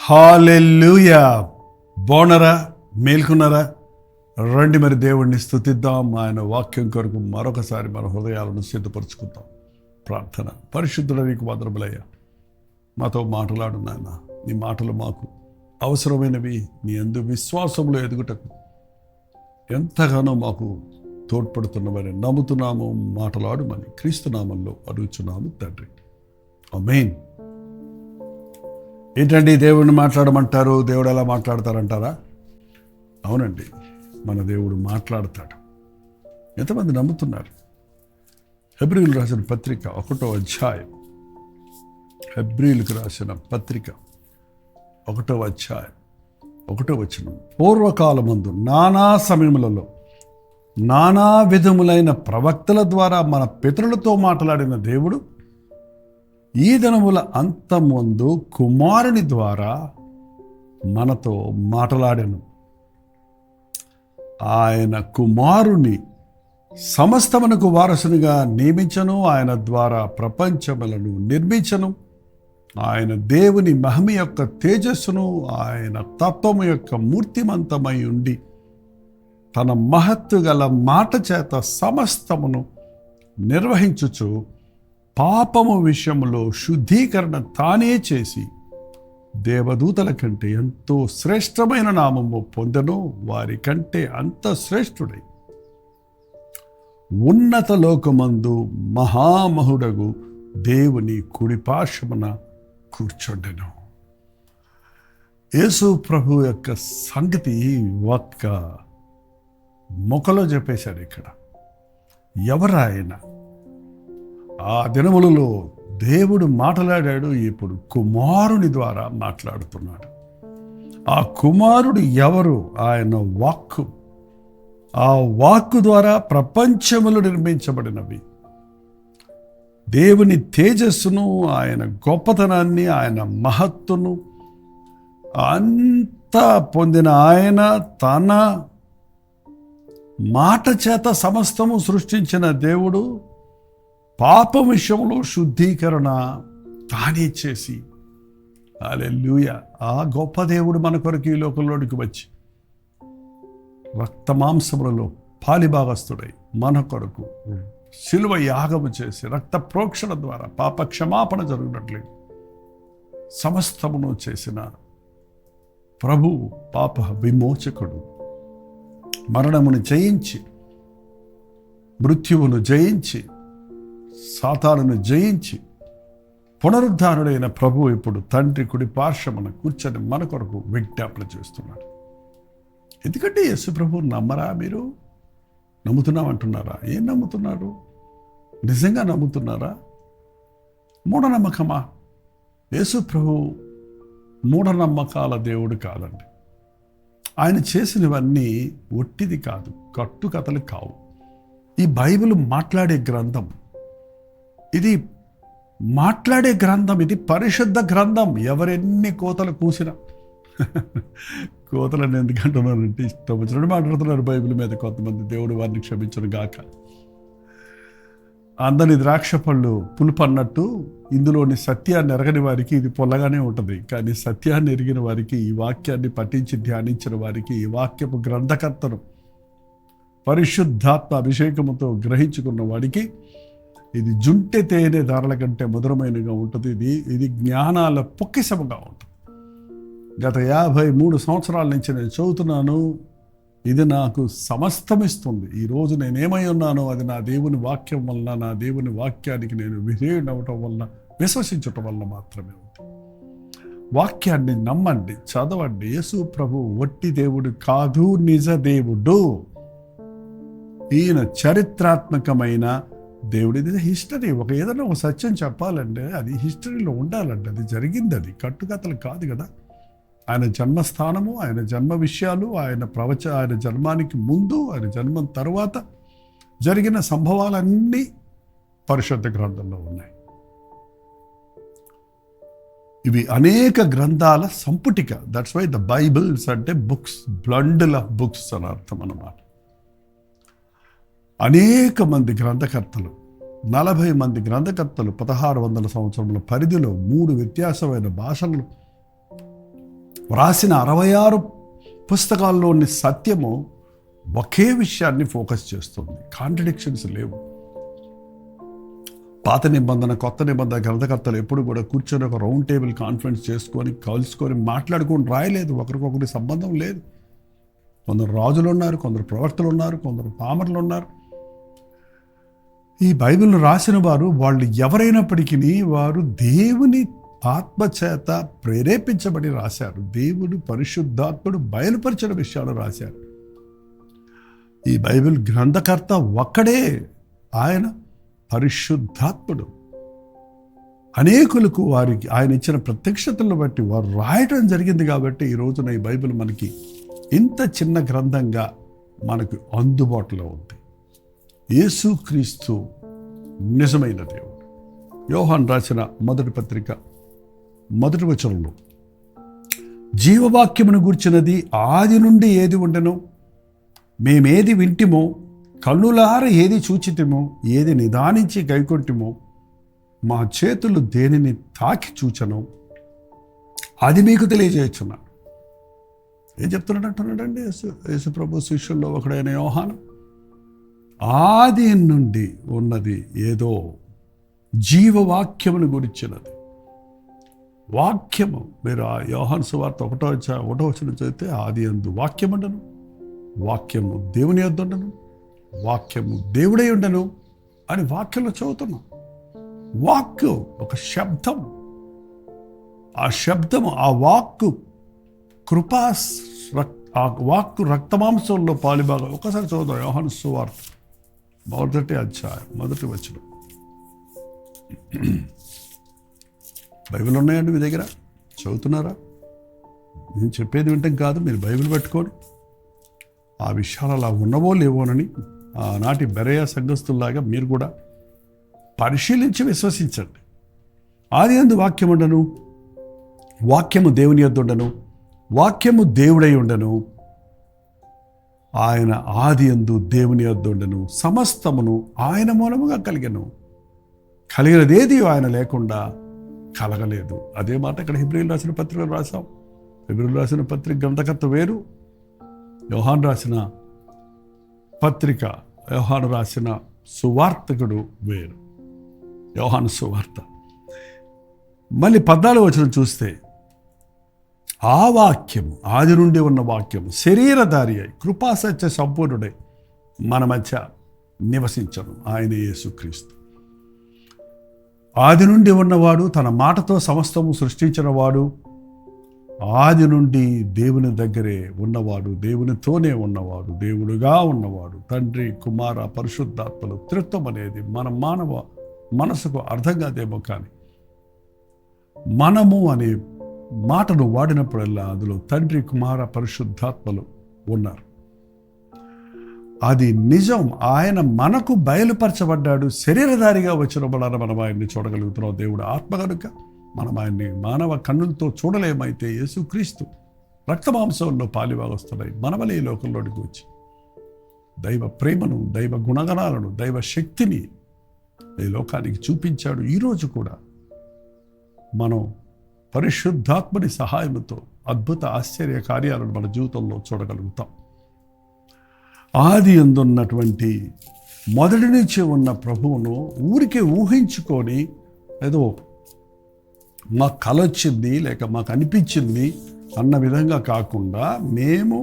హల్లెలూయా. బాగున్నారా? మేల్కొన్నారా? రండి మరి దేవుణ్ణి స్తుతిద్దాం. ఆయన వాక్యం కొరకు మరొకసారి మన హృదయాలను సిద్ధపరచుకుందాం. ప్రార్థన. పరిశుద్ధుడ నీకు వందనములయ్యా, మాతో మాట్లాడు నాయన. నీ మాటలు మాకు అవసరమైనవి. నీ యందు విశ్వాసంలో ఎదుగుటకు ఎంతగానో మాకు తోడ్పడుతున్నవని నమ్ముతున్నాము. మాట్లాడుమని క్రీస్తు నామంలో అడుగుచున్నాము తండ్రి, ఆమేన్. ఏంటండి దేవుడిని మాట్లాడమంటారు, దేవుడు ఎలా మాట్లాడతారంటారా? అవునండి, మన దేవుడు మాట్లాడతాడు. ఎంతమంది నమ్ముతున్నారు? హెబ్రీయులకు రాసిన పత్రిక 1వ అధ్యాయం, హెబ్రీయులకు రాసిన పత్రిక 1వ అధ్యాయం 1వ వచనం. పూర్వకాలమందు నానా సమయములలో నానా విధములైన ప్రవక్తల ద్వారా మన పితరులతో మాట్లాడిన దేవుడు ఈ దినముల అంతమందు కుమారుని ద్వారా మనతో మాట్లాడెను. ఆయన కుమారుని సమస్తమునకు వారసునిగా నియమించను. ఆయన ద్వారా ప్రపంచములను నిర్మించను. ఆయన దేవుని మహిమ యొక్క తేజస్సును, ఆయన తత్వము యొక్క మూర్తిమంతమై ఉండి తన మహత్తు గల మాట చేత సమస్తమును నిర్వహించుచు పాపము విషయంలో శుద్ధీకరణ తానే చేసి దేవదూతల కంటే ఎంతో శ్రేష్టమైన నామము పొందెను. వారి కంటే అంత శ్రేష్ఠుడై ఉన్నత లోకమందు మహామహుడగు దేవుని కుడిపార్శ్వమున కూర్చుండెను. యేసు ప్రభు యొక్క సంగతి ఒక్క మొక్కలో చెప్పేశాడు. ఇక్కడ ఎవరాయన? ఆ దినములలో దేవుడు మాట్లాడాడు, ఇప్పుడు కుమారుని ద్వారా మాట్లాడుతున్నాడు. ఆ కుమారుడు ఎవరు? ఆయన వాక్కు. ఆ వాక్కు ద్వారా ప్రపంచములు నిర్మించబడినవి. దేవుని తేజస్సును, ఆయన గొప్పతనాన్ని, ఆయన మహత్తును అంతా పొందిన ఆయన తన మాట చేత సమస్తము సృష్టించిన దేవుడు పాప విషయంలో శుద్ధీకరణ తానే చేసి, హల్లెలూయా, ఆ గొప్ప దేవుడు మన కొరకు ఈ లోకంలోనికి వచ్చి రక్త మాంసములలో పాలిభాగస్తుడై మన కొరకు శిలువ యాగము చేసి రక్త ప్రోక్షణ ద్వారా పాప క్షమాపణ జరుగునట్లు సమస్తమును చేసిన ప్రభు, పాప విమోచకుడు, మరణమును జయించి మృత్యువును జయించి సాతానును జయించి పునరుద్ధారుడైన ప్రభు ఇప్పుడు తండ్రి కుడి పార్శ్వమున కూర్చొని మన కొరకు విజ్ఞాపన చేస్తున్నాడు. ఎందుకంటే యేసు ప్రభు నమ్మరా? మీరు నమ్ముతున్నామంటున్నారా? ఏం నమ్ముతున్నారు? నిజంగా నమ్ముతున్నారా? మూఢనమ్మకమా? యేసు ప్రభు మూఢనమ్మకాల దేవుడు కాదండి. ఆయన చేసినవన్నీ ఒట్టిది కాదు, కట్టుకథలు కావు. ఈ బైబిల్ మాట్లాడే గ్రంథం. ఇది మాట్లాడే గ్రంథం. ఇది పరిశుద్ధ గ్రంథం. ఎవరెన్ని కోతలు కూసినా కోతలను ఎందుకంటున్నారంటే ఇష్టం వచ్చినట్టు మాట్లాడుతున్నారు బైబిల్ మీద కొంతమంది. దేవుడు వారిని క్షమించను గాక. అందరి ద్రాక్ష పళ్ళు పులుపు అన్నట్టు ఇందులోని సత్యాన్ని ఎరగని వారికి ఇది పొల్లగానే ఉంటుంది. కానీ సత్యాన్ని ఎరిగిన వారికి, ఈ వాక్యాన్ని పఠించి ధ్యానించిన వారికి, ఈ వాక్యపు గ్రంథకర్తను పరిశుద్ధాత్మ అభిషేకముతో గ్రహించుకున్న వాడికి ఇది జుంటె తేనె ధారల కంటే మధురమైనగా ఉంటుంది. ఇది జ్ఞానాల పొక్కిసముగా ఉంటుంది. గత 53 సంవత్సరాల నుంచి నేను చదువుతున్నాను. ఇది నాకు సమస్తమిస్తుంది. ఈరోజు నేనేమై ఉన్నానో అది నా దేవుని వాక్యం వలన, నా దేవుని వాక్యానికి నేను విధేయుడవటం వలన, విశ్వసించటం వలన మాత్రమే ఉంది. వాక్యాన్ని నమ్మండి, చదవండి. యేసు ప్రభు వట్టి దేవుడు కాదు, నిజ దేవుడు. ఈయన చరిత్రాత్మకమైన దేవుడు. ఇది హిస్టరీ. ఏదైనా ఒక సత్యం చెప్పాలంటే అది హిస్టరీలో ఉండాలంటే అది జరిగింది. అది కట్టుకథలు కాదు కదా. ఆయన జన్మస్థానము, ఆయన జన్మ విషయాలు, ఆయన జన్మానికి ముందు, ఆయన జన్మం తర్వాత జరిగిన సంభవాలన్నీ పరిశుద్ధ గ్రంథంలో ఉన్నాయి. ఇవి అనేక గ్రంథాల సంపుటిక. దట్స్ వై ద బైబిల్స్ అంటే బుక్స్, బండిల్ ఆఫ్ బుక్స్ అని అర్థం అన్నమాట. అనేక మంది గ్రంథకర్తలు, 40 మంది గ్రంథకర్తలు 1600 సంవత్సరముల పరిధిలో 3 వ్యత్యాసమైన భాషలు వ్రాసిన 66 పుస్తకాల్లోని సత్యము ఒకే విషయాన్ని ఫోకస్ చేస్తుంది. కాంట్రడిక్షన్స్ లేవు. పాత నిబంధన, కొత్త నిబంధన గ్రంథకర్తలు ఎప్పుడు కూడా కూర్చొని ఒక రౌండ్ టేబుల్ కాన్ఫరెన్స్ చేసుకొని కలుసుకొని మాట్లాడుకొని రాయలేదు. ఒకరికొకరి సంబంధం లేదు. కొందరు రాజులు ఉన్నారు, కొందరు ప్రవక్తలు ఉన్నారు, కొందరు పామరులు ఉన్నారు. ఈ బైబిల్ రాసిన వారు వాళ్ళు ఎవరైనప్పటికీ వారు దేవుని ఆత్మచేత ప్రేరేపించబడి రాశారు. దేవుడు పరిశుద్ధాత్ముడు బయలుపరిచిన విషయాలు రాశారు. ఈ బైబిల్ గ్రంథకర్త ఒక్కడే, ఆయన పరిశుద్ధాత్ముడు. అనేకులకు వారికి ఆయన ఇచ్చిన ప్రత్యక్షతలను బట్టి వారు రాయటం జరిగింది. కాబట్టి ఈ రోజున ఈ బైబిల్ మనకి ఇంత చిన్న గ్రంథంగా మనకు అందుబాటులో ఉంది. యేసుక్రీస్తు నిజమైన దేవుడు. యోహాను రాసిన మొదటి పత్రిక 1వ వచనంలో జీవవాక్యమును గూర్చినది ఆది నుండి ఏది ఉండెనో, మేమేది వింటిమో, కన్నులార ఏది చూచితిమో, ఏది నిదానించి గైకొంటిమో, మా చేతులు దేనిని తాకి చూచనో అది మీకు తెలియజేస్తున్నాను. ఏం చెప్తున్నాడు అంటున్నాడండి యేసు ప్రభు శిష్యుల్లో ఒకడైన యోహాను? ఆది నుండి ఉన్నది ఏదో, జీవవాక్యమును గురించినది. వాక్యము, మీరు ఆ యోహాను సువార్త 1వ వచనం చదివితే, ఆది యందు వాక్యం ఉండను, వాక్యము దేవుని యొద్ద ఉండను, వాక్యము దేవుడై ఉండను అని వాక్యంలో చదువుతున్నాం. వాక్కు ఒక శబ్దం. ఆ శబ్దము, ఆ వాక్కు ఆ వాక్కు రక్తమాంసంలో పాలిభాగం. ఒకసారి చదువుదాం యోహాను సువార్త 1వ అధ్యాయం 1వ వచనం. బైబిల్ ఉన్నాయండి మీ దగ్గర? చదువుతున్నారా? నేను చెప్పేది వింటాం కాదు, మీరు బైబిల్ పెట్టుకోండి. ఆ విషయాలు అలా ఉన్నవో లేవోనని ఆనాటి బెరయ సంఘస్థుల్లాగా మీరు కూడా పరిశీలించి విశ్వసించండి. ఆది యందు వాక్యం ఉండను, వాక్యము దేవుని యొద్ద ఉండను, వాక్యము దేవుడై ఉండను, ఆయన ఆది యందు దేవుని యొద్ద ఉండను, సమస్తమును ఆయన మూలముగా కలిగెను, కలిగినదేది ఆయన లేకుండా కలగలేదు. అదే మాట ఇక్కడ హెబ్రీయులు రాసిన పత్రికలు రాసాం. హెబ్రీయులు రాసిన పత్రిక గ్రంథకర్త వేరు, యోహాను రాసిన పత్రిక, యోహాను రాసిన సువార్తకుడు వేరు. యోహాను సువార్త మళ్ళీ 14వ వచనం చూస్తే, ఆ వాక్యము, ఆది నుండి ఉన్న వాక్యము శరీరధారి అయి కృపాసత్య సంపూర్ణుడై మన మధ్య నివసించను. ఆయన యేసుక్రీస్తు. ఆది నుండి ఉన్నవాడు, తన మాటతో సమస్తము సృష్టించిన వాడు, ఆది నుండి దేవుని దగ్గరే ఉన్నవాడు, దేవునితోనే ఉన్నవాడు, దేవుడుగా ఉన్నవాడు, తండ్రి కుమార పరిశుద్ధాత్మలు త్రిత్వం అనేది మన మానవ మనసుకు అర్థం కాదేమో, కానీ మనము అనే మాటను వాడినప్పుడల్లా అందులో తండ్రి కుమార పరిశుద్ధాత్మలు ఉన్నారు. అది నిజం. ఆయన మనకు బయలుపరచబడ్డాడు. శరీరధారిగా వచ్చిన వలన మనం ఆయన్ని చూడగలుగుతున్నాం. దేవుడు ఆత్మ కనుక మనం ఆయన్ని మానవ కన్నులతో చూడలేమైతే, యేసుక్రీస్తు రక్తమాంసంలో పాలిభాగస్తున్నాయి మనవలే ఈ లోకంలోనికి వచ్చి దైవ ప్రేమను, దైవ గుణగణాలను, దైవ శక్తిని ఈ లోకానికి చూపించాడు. ఈరోజు కూడా మనం పరిశుద్ధాత్మని సహాయంతో అద్భుత ఆశ్చర్య కార్యాలను మన జీవితంలో చూడగలుగుతాం. ఆది యందున్నటువంటి మొదటి నుంచి ఉన్న ప్రభువును ఊరికే ఊహించుకొని ఏదో మాకు కల వచ్చింది లేక మాకు అనిపించింది అన్న విధంగా కాకుండా, మేము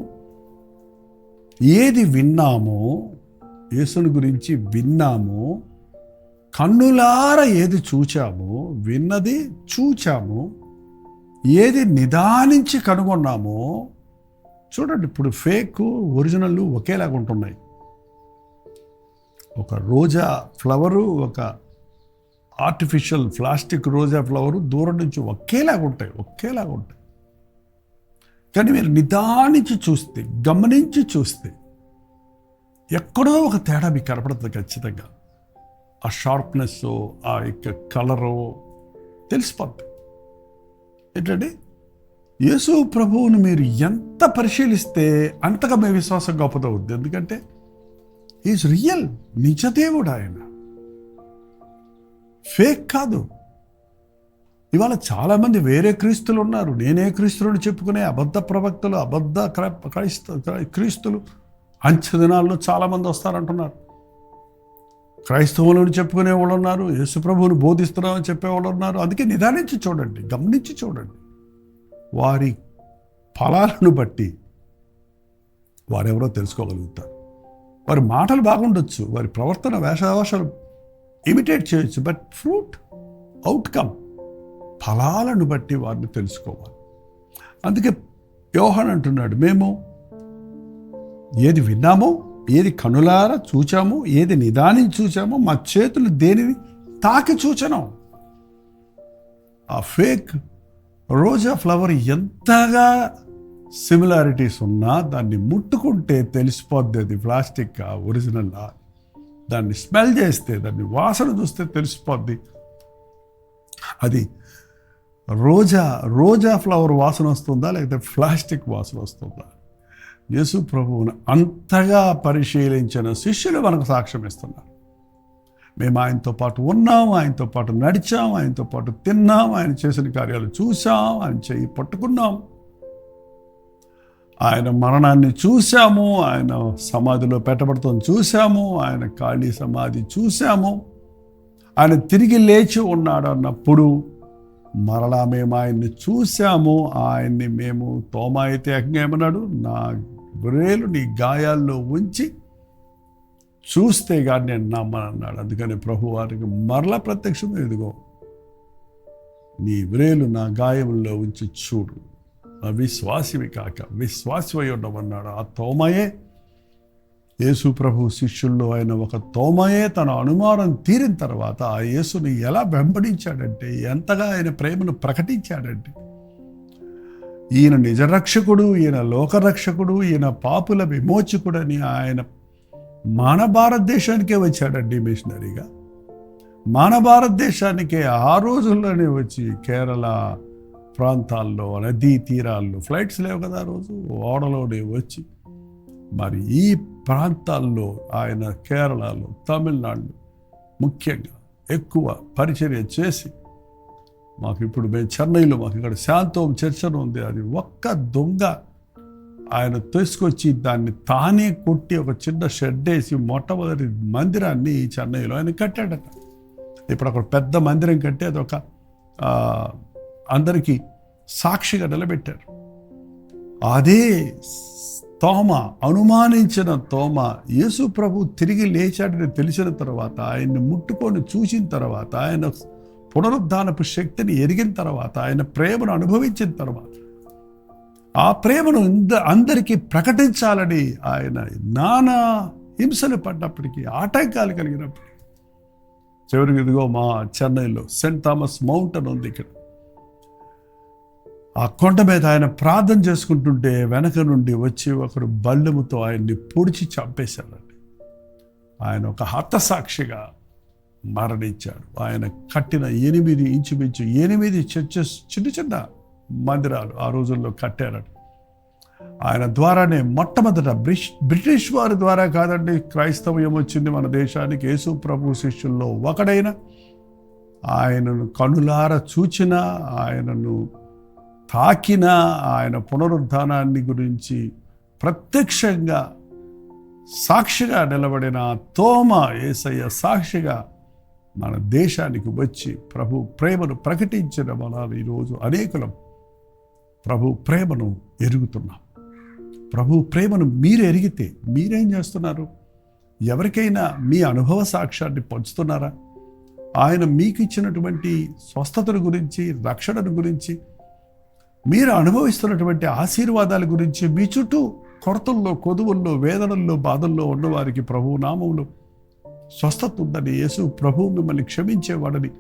ఏది విన్నామో, యేసుని గురించి విన్నామో, కన్నులార ఏది చూచామో, విన్నది చూచాము, ఏది నిదానించి కనుగొన్నామో. చూడండి, ఇప్పుడు ఫేక్ ఒరిజినల్ ఒకేలాగా ఉంటున్నాయి. ఒక రోజా ఫ్లవరు, ఒక ఆర్టిఫిషియల్ ప్లాస్టిక్ రోజా ఫ్లవరు దూరం నుంచి ఒకేలాగా ఉంటాయి. కానీ మీరు నిదానించి చూస్తే, గమనించి చూస్తే ఎక్కడో ఒక తేడా మీకు కనపడుతుంది ఖచ్చితంగా. ఆ షార్ప్నెస్, ఆ యొక్క కలరు తెలిసిపోద్ది. ఏంటంటే యేసు ప్రభువును మీరు ఎంత పరిశీలిస్తే అంతగా మీ విశ్వాసం గొప్పదవుద్ది. ఎందుకంటే ఈజ్ రియల్, నిజదేవుడు ఆయన, ఫేక్ కాదు. ఇవాళ చాలామంది వేరే క్రీస్తులు ఉన్నారు. నేనే క్రీస్తులను చెప్పుకునే అబద్ధ ప్రవక్తలు, అబద్ధ క్రీస్తులు అంచె దినాల్లో చాలామంది వస్తారంటున్నారు. క్రైస్తవులను చెప్పుకునే వాళ్ళు ఉన్నారు, యేసుప్రభువుని బోధిస్తున్నామని చెప్పేవాళ్ళు ఉన్నారు. అందుకే నిదానించి చూడండి, గమనించి చూడండి. వారి ఫలాలను బట్టి వారెవరో తెలుసుకోగలుగుతారు. వారి మాటలు బాగుండొచ్చు, వారి ప్రవర్తన వేషావేషాలు ఇమిటేట్ చేయొచ్చు, బట్ ఫ్రూట్, అవుట్కమ్, ఫలాలను బట్టి వారిని తెలుసుకోవాలి. అందుకే యోహాను అంటున్నాడు, మేము ఏది విన్నామో, ఏది కనులారా చూచామో, ఏది నిదానించి చూచామో, మా చేతులు దేనిని తాకి చూచను. ఆ ఫేక్ రోజా ఫ్లవర్ ఎంతగా సిమిలారిటీస్ ఉన్నా దాన్ని ముట్టుకుంటే తెలిసిపోద్ది అది ప్లాస్టిక్ ఒరిజినల్. దాన్ని స్మెల్ చేస్తే, దాన్ని వాసన చూస్తే తెలిసిపోద్ది అది రోజా ఫ్లవర్ వాసన వస్తుందా లేకపోతే ప్లాస్టిక్ వాసన వస్తుందా. యేసు ప్రభువును అంతగా పరిశీలించిన శిష్యులు మనకు సాక్ష్యం ఇస్తున్నారు. మేము ఆయనతో పాటు ఉన్నాం, ఆయనతో పాటు నడిచాం, ఆయనతో పాటు తిన్నాం, ఆయన చేసిన కార్యాలు చూసాం, ఆయన చెయ్యి పట్టుకున్నాం, ఆయన మరణాన్ని చూసాము, ఆయన సమాధిలో పెట్టబడతాం చూసాము, ఆయన ఖాళీ సమాధి చూసాము, ఆయన తిరిగి లేచి ఉన్నాడు అన్నప్పుడు మరలా మేము ఆయన్ని చూసాము. ఆయన్ని మేము తోమా అయితే ఏమన్నాడు, నా వ్రేలు నీ గాయాల్లో ఉంచి చూస్తే కానీ నేను నమ్మనన్నాడు. అందుకని ప్రభు వారికి మరలా ప్రత్యక్షం, ఎదుగో నీ వ్రేలు నా గాయముల్లో ఉంచి చూడు, విశ్వాసివి కాక విశ్వాసివై ఉండమన్నాడు. ఆ తోమయే యేసు ప్రభు శిష్యుల్లో ఆయన ఒక తోమయే తన అనుమానం తీరిన తర్వాత ఆ యేసుని ఎలా వెంబడించాడంటే, ఎంతగా ఆయన ప్రేమను ప్రకటించాడంటే, ఈయన నిజరక్షకుడు, ఈయన లోకరక్షకుడు, ఈయన పాపుల విమోచకుడని ఆయన మన భారతదేశానికే వచ్చాడండి మిషనరీగా. మన భారతదేశానికే ఆ రోజుల్లోనే వచ్చి కేరళ ప్రాంతాల్లో, నదీ తీరాల్లో, ఫ్లైట్స్ లేవు కదా ఆ రోజు, ఓడలోనే వచ్చి మరి ఈ ప్రాంతాల్లో ఆయన కేరళలో, తమిళనాడు ముఖ్యంగా ఎక్కువ పరిచర్య చేసి, మాకు ఇప్పుడు మేము చెన్నైలో మాకు ఇక్కడ శాంతం చర్చ్ ఉంది, అది ఒక్క దొంగ ఆయన తీసుకొచ్చి దాన్ని తానే కొట్టి ఒక చిన్న షెడ్ వేసి మొట్టమొదటి మందిరాన్ని చెన్నైలో ఆయన కట్టాడట. ఇప్పుడు అక్కడ పెద్ద మందిరం కట్టి అదొక అందరికీ సాక్షిగా నిలబెట్టారు. అదే తోమ, అనుమానించిన తోమ, యేసు ప్రభు తిరిగి లేచాడని తెలిసిన తర్వాత, ఆయన్ని ముట్టుకొని చూసిన తర్వాత, ఆయన పునరుద్ధానపు శక్తిని ఎరిగిన తర్వాత, ఆయన ప్రేమను అనుభవించిన తర్వాత, ఆ ప్రేమను అందరికీ ప్రకటించాలని ఆయన నానా హింసలు పడ్డప్పటికీ, ఆటంకాలు కలిగినప్పటికీ, చివరికి ఇదిగో మా చెన్నైలో సెయింట్ థామస్ మౌంటైన్ ఉంది. ఇక్కడ ఆ కొండ మీద ఆయన ప్రార్థన చేసుకుంటుంటే వెనక నుండి వచ్చి ఒకరు బల్లెముతో ఆయన్ని పొడిచి చంపేశాడండి. ఆయన ఒక హతసాక్షిగా మరణించాడు. ఆయన కట్టిన ఇంచుమించు 8 చర్చెస్, చిన్న చిన్న మందిరాలు ఆ రోజుల్లో కట్టారట. ఆయన ద్వారానే మొట్టమొదట బ్రిటిష్ వారి ద్వారా కాదండి క్రైస్తవ్యం వచ్చింది మన దేశానికి. యేసు ప్రభు శిష్యుల్లో ఒకడైన, ఆయనను కనులార చూచిన, ఆయనను తాకిన, ఆయన పునరుద్ధానాన్ని గురించి ప్రత్యక్షంగా సాక్షిగా నిలబడిన తోమ యేసయ్య సాక్షిగా మన దేశానికి వచ్చి ప్రభు ప్రేమను ప్రకటించిన మన ఈరోజు అనేకులం ప్రభు ప్రేమను ఎరుగుతున్నాం. ప్రభు ప్రేమను మీరు ఎరిగితే మీరేం చేస్తున్నారు? ఎవరికైనా మీ అనుభవ సాక్ష్యాన్ని పంచుతున్నారా? ఆయన మీకు ఇచ్చినటువంటి స్వస్థతను గురించి, రక్షణను గురించి, మీరు అనుభవిస్తున్నటువంటి ఆశీర్వాదాల గురించి, మీ చుట్టూ కొరతల్లో, కొదువుల్లో, వేదనల్లో, బాధల్లో ఉన్నవారికి ప్రభు నామములో స్వస్థత ఉందని, యేసు ప్రభు మిమ్మల్ని క్షమించేవాడని,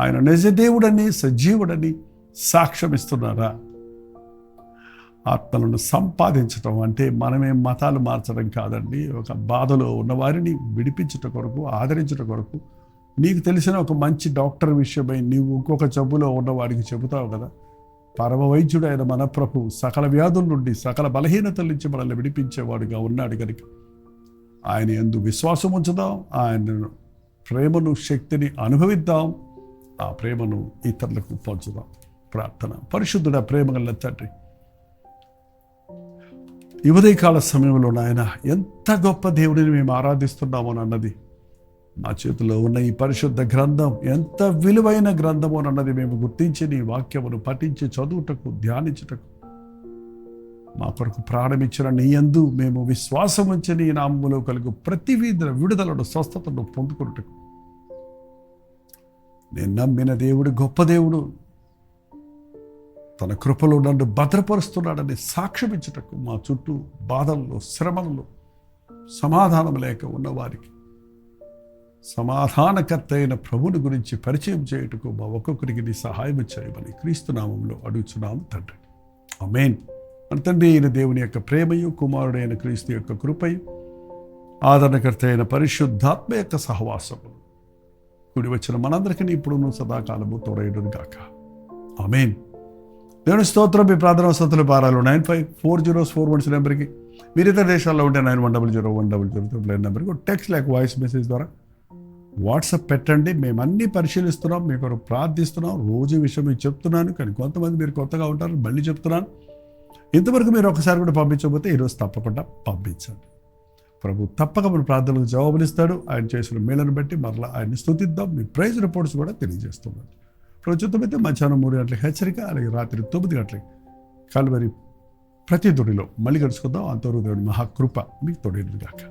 ఆయన నిజదేవుడని, సజీవుడని సాక్ష్యమిస్తున్నారా? ఆత్మలను సంపాదించటం అంటే మనమేం మతాలు మార్చడం కాదండి. ఒక బాధలో ఉన్నవారిని విడిపించట కొరకు, ఆదరించట కొరకు, నీకు తెలిసిన ఒక మంచి డాక్టర్ విషయమై నీవు ఇంకొక జబ్బులో ఉన్నవాడికి చెబుతావు కదా. పరమ వైద్యుడు ఆయన మన ప్రభు సకల వ్యాధుల నుండి, సకల బలహీనతల నుంచి మనల్ని విడిపించేవాడుగా ఉన్నాడు కనుక ఆయన యందు విశ్వాసం ఉంచుదాం, ఆయన ప్రేమను, శక్తిని అనుభవిద్దాం. ఆ ప్రేమను ఇతరులకు పంచుదాం. ప్రార్థన. పరిశుద్ధుడ, ప్రేమగల తండ్రి, ఈ ఉదయకాల సమయంలో నాయన ఎంత గొప్ప దేవుడిని మేము ఆరాధిస్తున్నామని అన్నది, మా చేతిలో ఉన్న ఈ పరిశుద్ధ గ్రంథం ఎంత విలువైన గ్రంథము అన్నది మేము గుర్తించి నీ వాక్యమును పఠించి చదువుటకు, ధ్యానించుటకు, మా కొరకు ప్రాణమిచ్చిన నీ యందు మేము విశ్వాసం ఉంచి నీ నామములో కలుగు ప్రతి విడుదలను, స్వస్థతను పొందుకున్నటకు నేను నమ్మిన దేవుడు గొప్ప దేవుడు, తన కృపలో నన్ను భద్రపరుస్తున్నాడని సాక్ష్యం ఇచ్చుటకు, మా చుట్టూ బాధల్లో, శ్రమల్లో సమాధానం లేక ఉన్నవారికి సమాధానకర్త అయిన ప్రభుని గురించి పరిచయం చేయుటకు మా ఒక్కొక్కరికి నీ సహాయం చేయమని క్రీస్తు నామంలో అడుగుచున్నాము తండ్రి. ఆమేన్. మన తండ్రి అయిన దేవుని యొక్క ప్రేమయు, కుమారుడైన క్రీస్తు యొక్క కృపయు, ఆదరణకర్త అయిన పరిశుద్ధాత్మ యొక్క సహవాసము కూడి వచ్చిన మనందరికీ ఇప్పుడును సదాకాలము తోడైడును గాక. ఆమేన్. దేవుని స్తోత్రం. మీ ప్రార్థన వసతుల పారాలు 954041 నెంబర్కి, మీరు ఇతర దేశాల్లో ఉంటే 91001000 నెంబర్కి టెక్స్ట్ లేక వాయిస్ మెసేజ్ ద్వారా వాట్సాప్ పెట్టండి. మేము అన్నీ పరిశీలిస్తున్నాం, మీ కొరకు ప్రార్థిస్తున్నాం. రోజు విషయం మీకు చెప్తున్నాను, కానీ కొంతమంది మీరు కొత్తగా ఉంటారు, మళ్ళీ చెప్తున్నాను. ఇంతవరకు మీరు ఒకసారి కూడా పంపించకపోతే ఈరోజు తప్పకుండా పంపించండి. ప్రభు తప్పక మన ప్రార్థనలకు జవాబులు ఇస్తాడు. ఆయన చేసిన మేళను బట్టి మరలా ఆయన్ని స్తుతిద్దాం. మీ ప్రైజ్ రిపోర్ట్స్ కూడా తెలియజేస్తున్నాను. ప్రస్తుతమైతే మధ్యాహ్నం 3 గంటలకు హెచ్చరిక, అలాగే రాత్రి 9 గంటలకి కల్వరి ప్రతి దుడిలో మళ్ళీ కలుసుకుందాం. అంతవరకు దేవుడి మహాకృప మీకు తోడేను గాక.